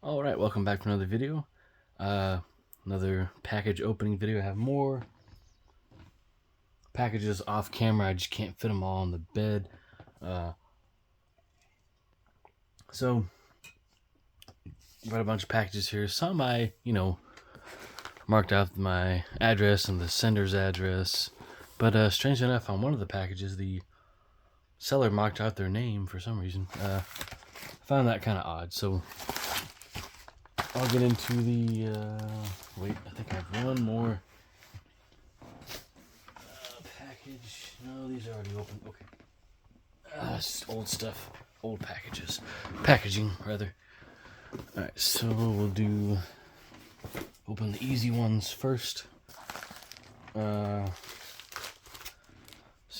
Alright, welcome back to another video. Another package opening video. I have more packages off camera. I just can't fit them all on the bed. So, got a bunch of packages here. Some I, marked out my address and the sender's address. But strangely enough, on one of the packages, the seller marked out their name for some reason. I found that kind of odd. So, I'll get into the, wait, I think I have one more package. No, these are already open. Okay. It's just old stuff. Old packages. Packaging, rather. Alright, so we'll open the easy ones first. So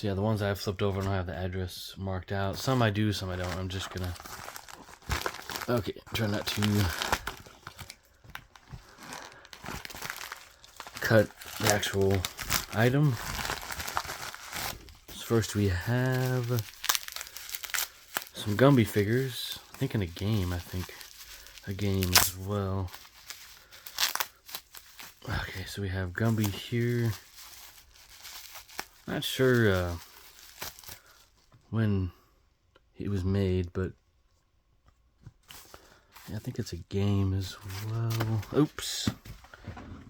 yeah, the ones I have flipped over don't have the address marked out. Some I do, some I don't. I'm just gonna, okay, try not to cut the actual item. So first we have some Gumby figures. I think in a game, a game as well. Okay, so we have Gumby here. Not sure when it was made, but yeah, I think it's a game as well. Oops.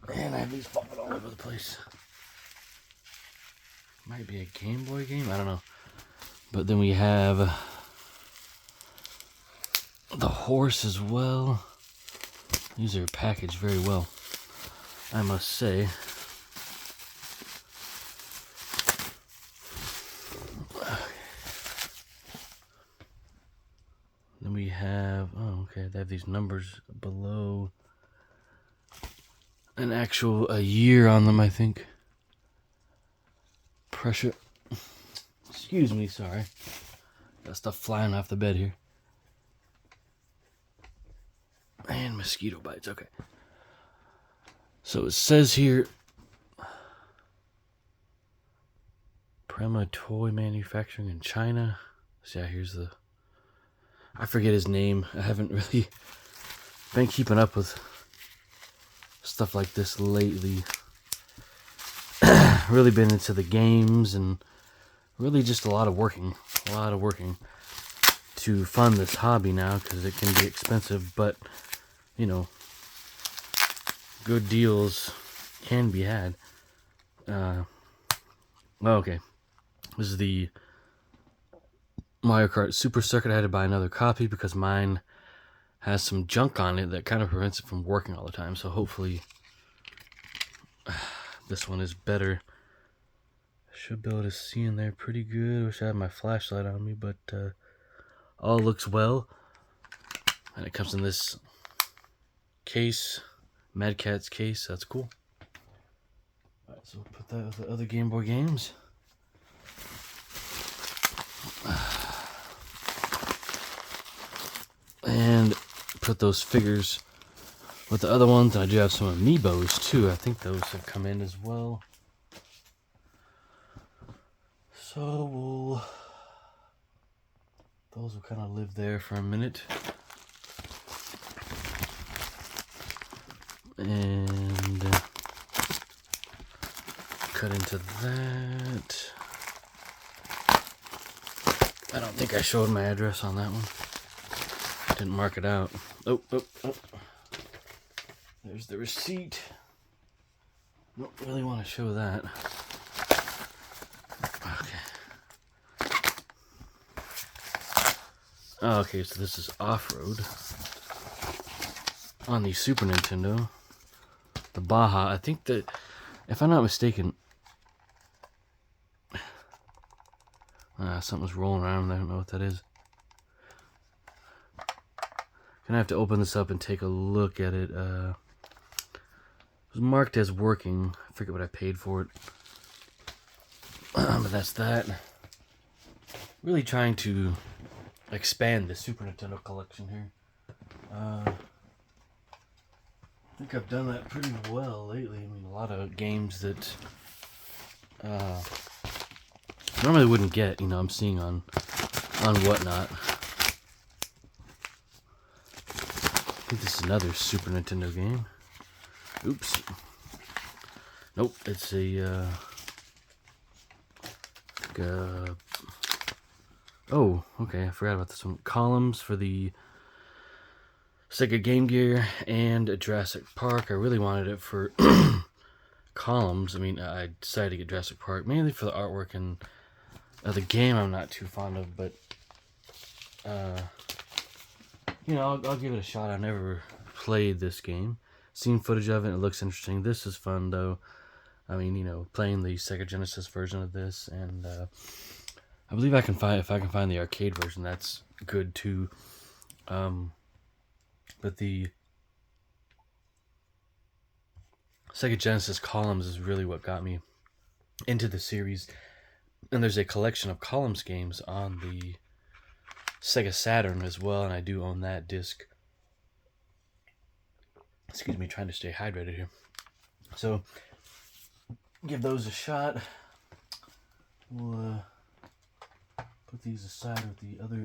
Man, I have these falling all over the place. Might be a Game Boy game, I don't know. But then we have the horse as well. These are packaged very well, I must say. Then we have, oh okay, they have these numbers below. An actual a year on them, I think. Pressure. Excuse me, sorry. Got stuff flying off the bed here. And mosquito bites, okay. So it says here, Prema Toy Manufacturing in China. So yeah, here's the, I forget his name. I haven't really been keeping up with stuff like this lately. Really been into the games and really just a lot of working to fund this hobby now, because it can be expensive, but good deals can be had. Okay, this is the Mario Kart Super Circuit. I had to buy another copy because mine has some junk on it that kind of prevents it from working all the time, so hopefully this one is better. I should be able to see in there pretty good. I wish I had my flashlight on me, but all looks well. And it comes in this case, Mad Catz case. That's cool. Alright, so we'll put that with the other Game Boy games. And put those figures with the other ones. I do have some amiibos too. I think those have come in as well. So those will kind of live there for a minute. And cut into that. I don't think I showed my address on that one. Didn't mark it out. Oh. There's the receipt. Don't really want to show that. Okay, so this is Off-Road on the Super Nintendo. The Baja. I think that, if I'm not mistaken, something's rolling around. I don't know what that is. Gonna have to open this up and take a look at it. It was marked as working. I forget what I paid for it. But that's that. Really trying to expand the Super Nintendo collection here. I think I've done that pretty well lately. I mean, a lot of games that normally wouldn't get, I'm seeing on Whatnot. think this is another Super Nintendo game. Oops. Nope, it's a, oh, okay, I forgot about this one. Columns for the Sega Game Gear and a Jurassic Park. I really wanted it for Columns. I mean, I decided to get Jurassic Park mainly for the artwork, and the game I'm not too fond of, but you know, I'll give it a shot. I never played this game. Seen footage of it. It looks interesting. This is fun though. I mean, you know, playing the Sega Genesis version of this, and I believe I can find, if I can find the arcade version, that's good too. But the Sega Genesis Columns is really what got me into the series. And there's a collection of Columns games on the Sega Saturn as well, and I do own that disc. Excuse me, trying to stay hydrated here. So, give those a shot. We'll put these aside with the other,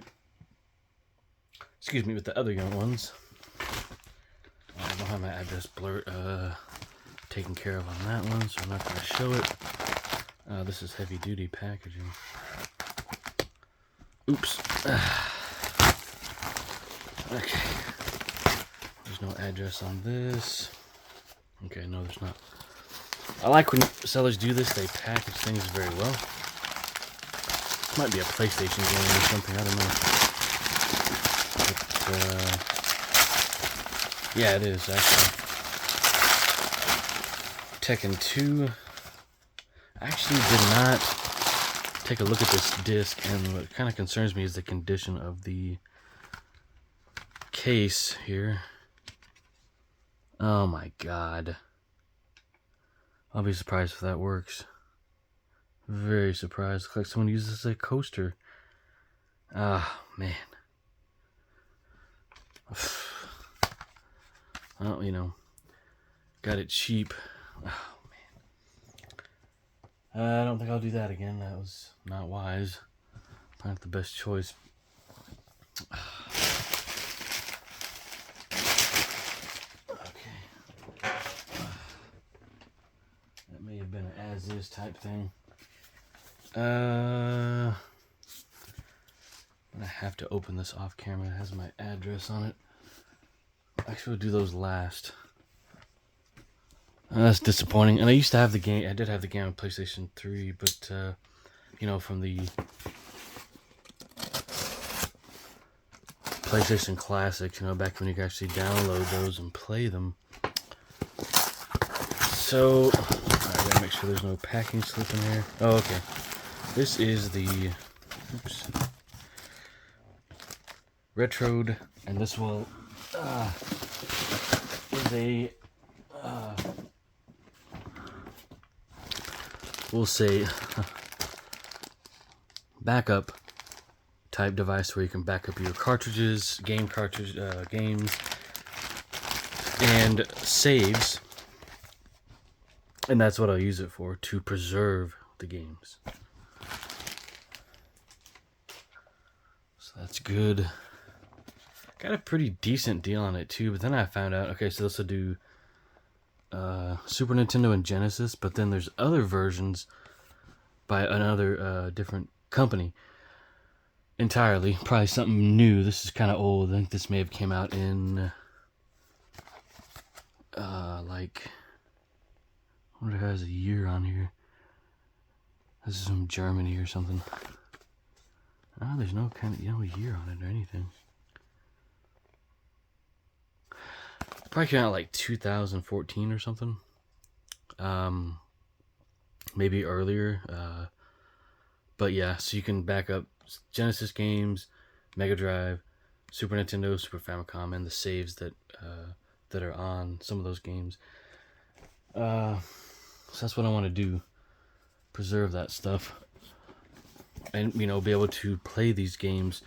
excuse me, with the other young ones. I don't have my address taken care of on that one, so I'm not going to show it. This is heavy duty packaging. Oops. Okay. There's no address on this. Okay, no, there's not. I like when sellers do this, they package things very well. This might be a PlayStation game or something, I don't know. But, yeah, it is, actually. Tekken 2. I actually did not take a look at this disc, and what kind of concerns me is the condition of the case here. Oh my god. I'll be surprised if that works. Very surprised. Looks like someone uses this as a coaster. Ah, man. Well, you know, got it cheap. Oh, man. I don't think I'll do that again. That was not wise. Not the best choice. Okay. That may have been an as-is type thing. I'm gonna have to open this off camera. It has my address on it. Actually, we'll do those last. That's disappointing. And I used to have the game. I did have the game on PlayStation 3, but you know, from the PlayStation Classics, you know, back when you could actually download those and play them. So, alright, gotta make sure there's no packing slip in here. Oh, okay. This is the, oops, Retrode, and this will is a we'll say backup type device where you can back up your cartridges, games, and saves, and that's what I'll use it for, to preserve the games. So that's good. Got a pretty decent deal on it too, but then I found out, okay, so this will do Super Nintendo and Genesis, but then there's other versions by another different company entirely. Probably something new. This is kind of old. I think this may have came out in like, I wonder if it has a year on here. This is from Germany or something. Oh, there's no kind of, you know, year on it or anything. Probably came out like 2014 or something. Maybe earlier. But yeah, so you can back up Genesis games, Mega Drive, Super Nintendo, Super Famicom, and the saves that that are on some of those games. So that's what I want to do. Preserve that stuff. And, you know, be able to play these games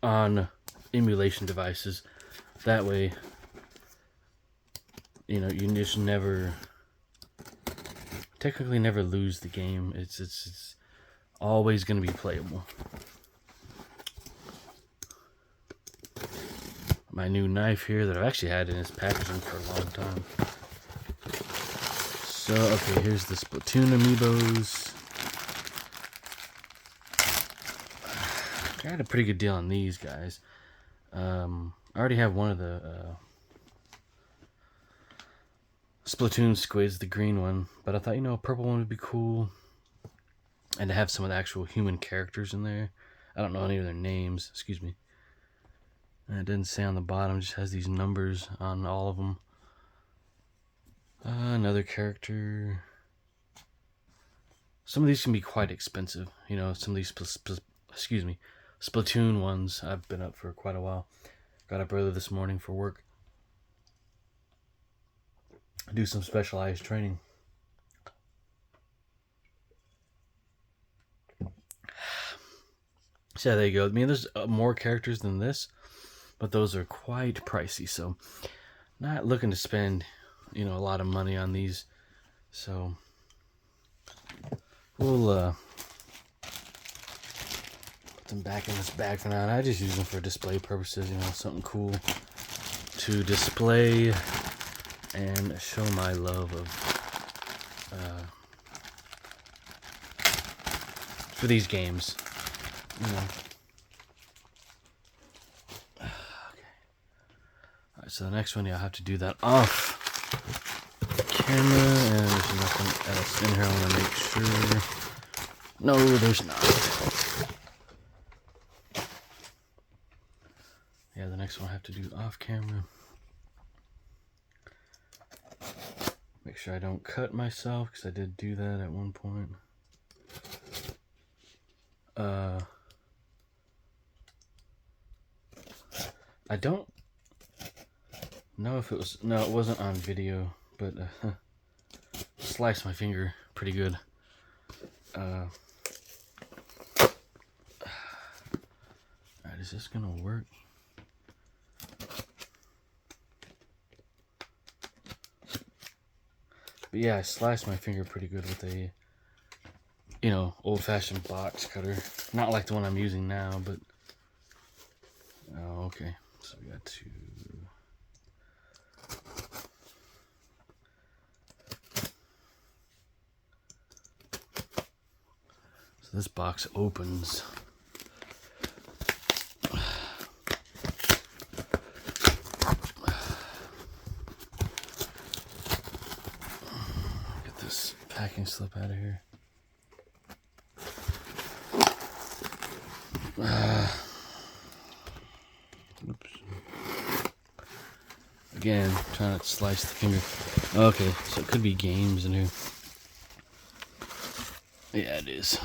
on emulation devices. That way, you know, you just technically never lose the game. It's always going to be playable. my new knife here that I've actually had in its packaging for a long time. So, okay, here's the Splatoon amiibos. I got a pretty good deal on these guys. I already have one of the Splatoon squids, the green one, but I thought, a purple one would be cool. And to have some of the actual human characters in there. I don't know any of their names, excuse me. And it didn't say on the bottom, it just has these numbers on all of them. Another character. Some of these can be quite expensive. Some of these, Splatoon ones I've been up for quite a while. Got up early this morning for work. Do some specialized training. So yeah, there you go. I mean, there's more characters than this, but those are quite pricey. So not looking to spend, a lot of money on these. So we'll put them back in this bag for now. And I just use them for display purposes, something cool to display and show my love of for these games. Okay. Alright, so the next one, I'll have to do that off camera, and there's nothing else in here. I want to make sure. No, there's not. Yeah, the next one I have to do off camera. Make sure I don't cut myself, because I did do that at one point. I don't know if it was, no, it wasn't on video, but sliced my finger pretty good. Alright, is this gonna work? But yeah, I sliced my finger pretty good with a, old-fashioned box cutter. Not like the one I'm using now, but, oh, okay. So we got to, so this box opens. Get this packing slip out of here. Oops. Again, trying not to slice the finger. Okay, so it could be games in here. Yeah, it is.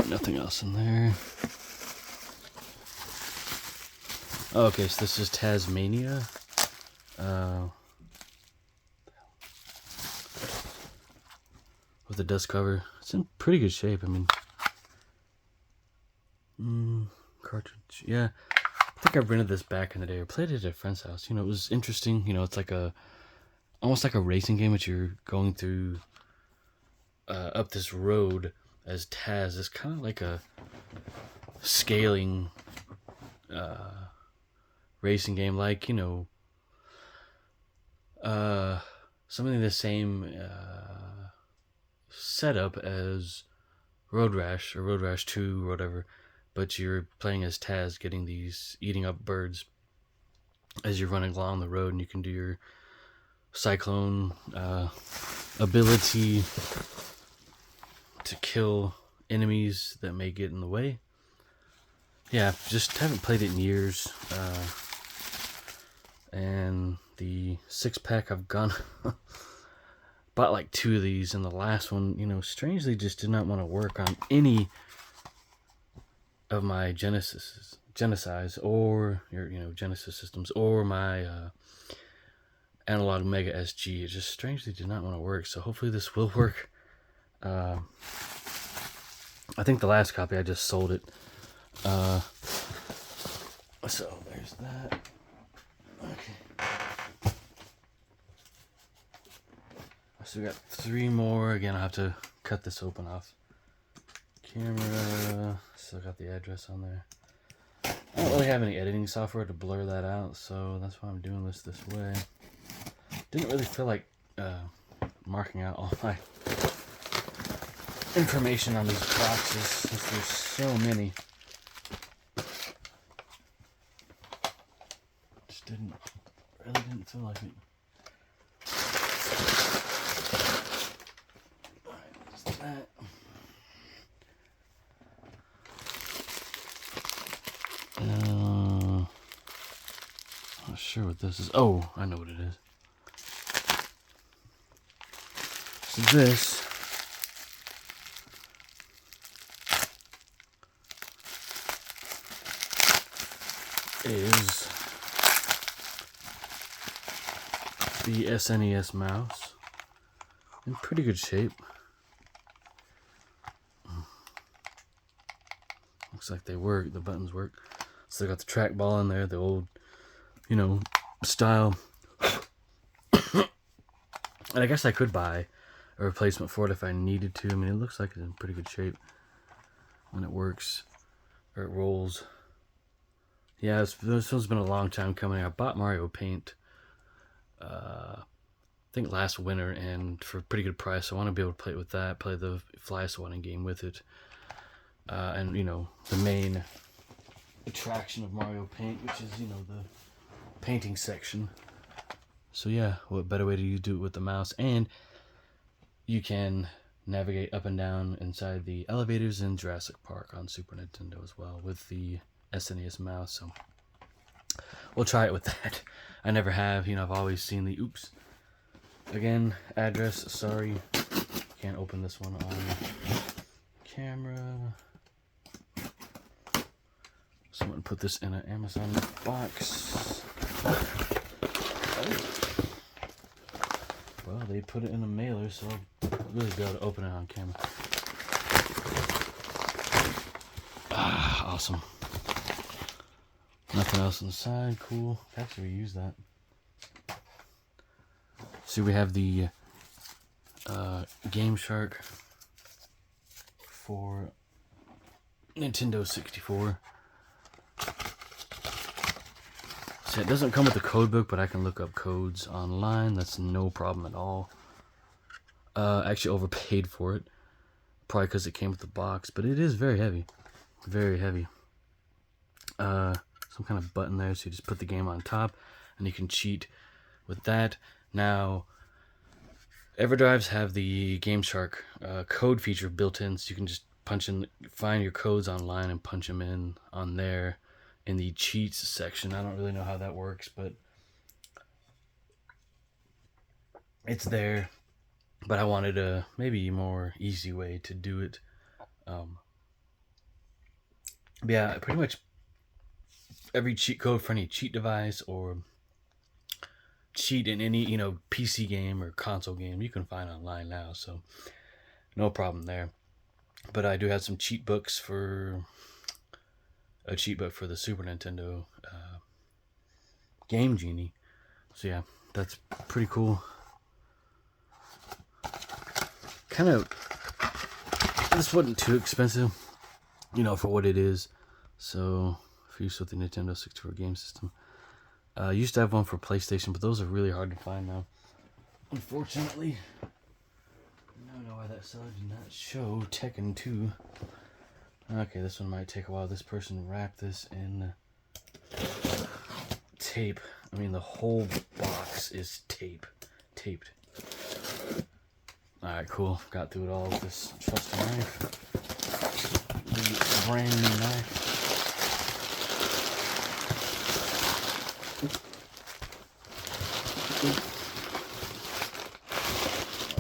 Nothing else in there. Okay, so this is Tasmania. With the dust cover. It's in pretty good shape. I mean, cartridge. Yeah, I think I rented this back in the day or played it at a friend's house. It was interesting. It's like almost like a racing game, but you're going through up this road as Taz. It's kind of like a scaling racing game, like something the same setup as Road Rash or Road Rash 2 or whatever, but you're playing as Taz, getting these, eating up birds as you're running along the road, and you can do your cyclone ability to kill enemies that may get in the way. Yeah, just haven't played it in years. And the 6-pack I've gone bought like 2 of these, and the last one, strangely just did not want to work on any of my Genesis or your Genesis systems or my Analog Mega SG. It just strangely did not want to work, so hopefully this will work. I think the last copy I just sold it. So there's that. Okay. So we got 3 more. Again, I'll have to cut this open off camera. Still got the address on there. I don't really have have any editing software to blur that out, so that's why I'm doing this way. Didn't really feel like marking out all my information on these boxes since there's so many. Just really didn't feel like it. Alright, just that. Not sure what this is. Oh, I know what it is. So this is the SNES mouse in pretty good shape. Looks like they work. The buttons work. Still got the trackball in there, the old, style. And I guess I could buy a replacement for it if I needed to. I mean, it looks like it's in pretty good shape when it works or it rolls. Yeah, this one's been a long time coming. I bought Mario Paint, I think last winter, and for a pretty good price. I want to be able to play it with that, play the Fly Swatting game with it. And, the main attraction of Mario Paint, which is, the painting section. So yeah, what better way to do it with the mouse? And you can navigate up and down inside the elevators in Jurassic Park on Super Nintendo as well with the SNES mouse. So we'll try it with that. I never have, I've always seen the, oops. Again, address, sorry. Can't open this one on camera. Someone put this in an Amazon box. Well, they put it in a mailer, so I'll really be able to open it on camera. Awesome. Nothing else inside. Cool. Actually, we use that. See, we have the Game Shark for Nintendo 64. So it doesn't come with a code book, but I can look up codes online. That's no problem at all. Actually overpaid for it. Probably because it came with the box, but it is very heavy. Very heavy. Some kind of button there, so you just put the game on top, and you can cheat with that. Now, EverDrives have the Game Shark code feature built in, so you can just find your codes online and punch them in on there in the cheats section. I don't really know how that works, but it's there. But I wanted a maybe more easy way to do it. Yeah, pretty much every cheat code for any cheat device or cheat in any PC game or console game you can find online now, so no problem there. But I do have some cheat books for a cheat book for the Super Nintendo Game Genie. So yeah, that's pretty cool. This wasn't too expensive, for what it is. So for use with the Nintendo 64 game system. I used to have one for PlayStation, but those are really hard to find now, unfortunately. I don't know why that seller did not show Tekken 2. Okay, this one might take a while. This person wrapped this in tape. I mean, the whole box is taped. Alright, cool. Got through it all with this trusty knife. The brand new knife.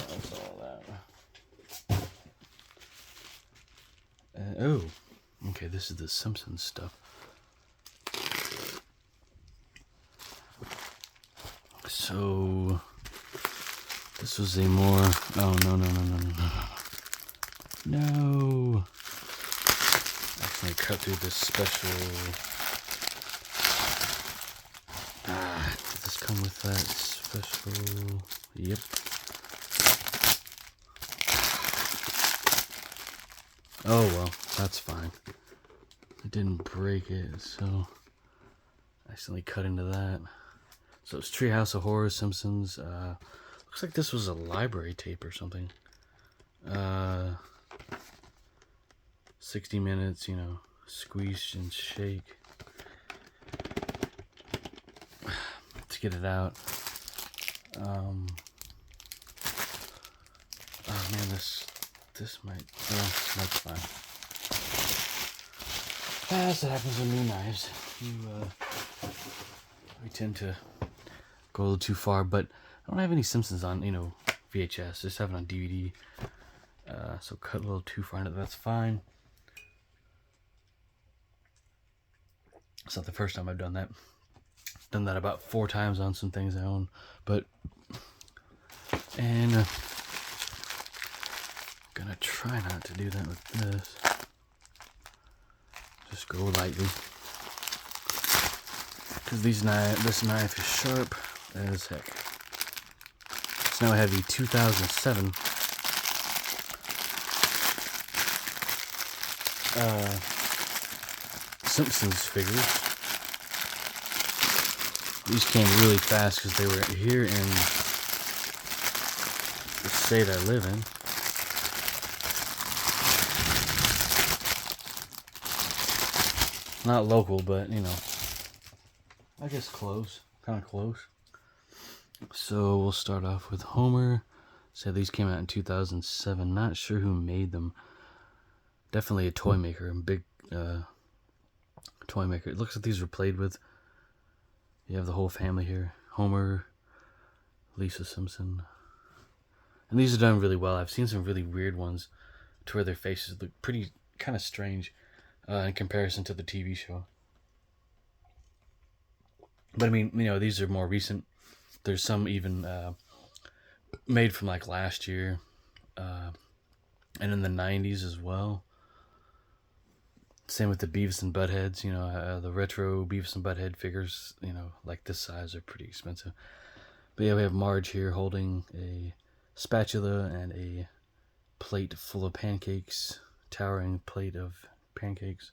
That's all that. Oh, okay, this is the Simpsons stuff. So, this was a more, oh, no. Actually, cut through this special, did this come with that special, yep. Oh, well, that's fine. It didn't break it, so accidentally cut into that. So it's Treehouse of Horror, Simpsons. Looks like this was a library tape or something. 60 minutes, you know, squeeze and shake. Let's get it out. Oh man, this might, that's fine. That's what happens with new knives. We tend to go a little too far, but I don't have any Simpsons on, you know, VHS. Just have it on DVD. So cut a little too far into it, that's fine. It's not the first time I've done that. Done that about 4 times on some things I own, but gonna try not to do that with this. Just go lightly, because this knife is sharp as heck. So now I have the 2007 Simpsons figures. These came really fast because they were here in the state I live in. Not local, but, you know, I guess close. Kind of close. So we'll start off with Homer. So these came out in 2007. Not sure who made them. Definitely a toy maker. A big toy maker. It looks like these were played with. You have the whole family here. Homer, Lisa Simpson. And these are done really well. I've seen some really weird ones to where their faces look pretty kind of strange in comparison to the TV show. But I mean, you know, these are more recent. There's some even made from like last year and in the 90s as well. Same with the Beavis and Buttheads, you know, the retro Beavis and Butthead figures, you know, like this size are pretty expensive. But yeah, we have Marge here holding a spatula and a plate full of pancakes, towering plate of pancakes.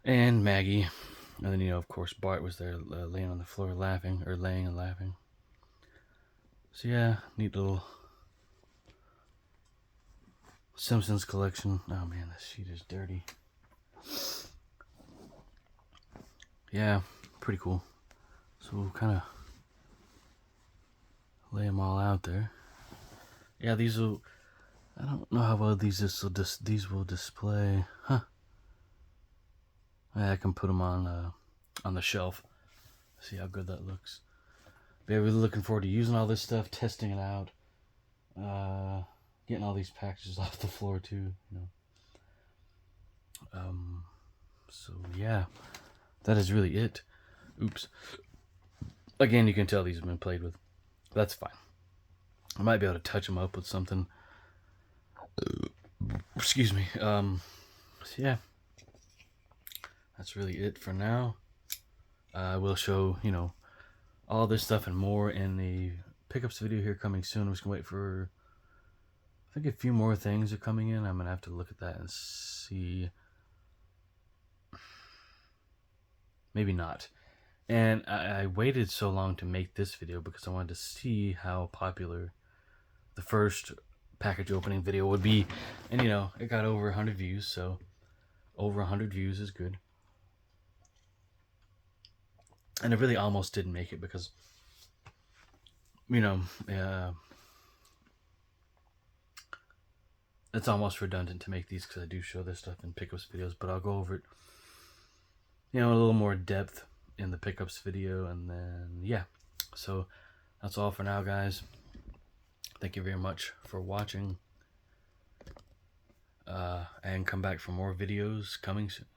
And Maggie. And then, you know, of course, Bart was there laying on the floor laughing, or laying and laughing. So yeah, neat little Simpsons collection. Oh man, this sheet is dirty. Yeah, pretty cool. So we'll kind of lay them all out there. Yeah, these will, I don't know how well these will display. Huh. I can put them on the shelf. See how good that looks. But yeah, we're looking forward to using all this stuff, testing it out, getting all these packages off the floor too. You know. So yeah, that is really it. Oops. Again, you can tell these have been played with. That's fine. I might be able to touch them up with something. Excuse me. So yeah. That's really it for now. I will show, you know, all this stuff and more in the pickups video here coming soon. I'm just gonna wait for, I think a few more things are coming in. I'm gonna have to look at that and see. Maybe not. And I waited so long to make this video because I wanted to see how popular the first package opening video would be. And you know, it got over 100 views, so over 100 views is good. And it really almost didn't make it because, you know, it's almost redundant to make these because I do show this stuff in pickups videos, but I'll go over it, you know, a little more depth in the pickups video. And then, yeah, so that's all for now, guys. Thank you very much for watching, and come back for more videos coming soon.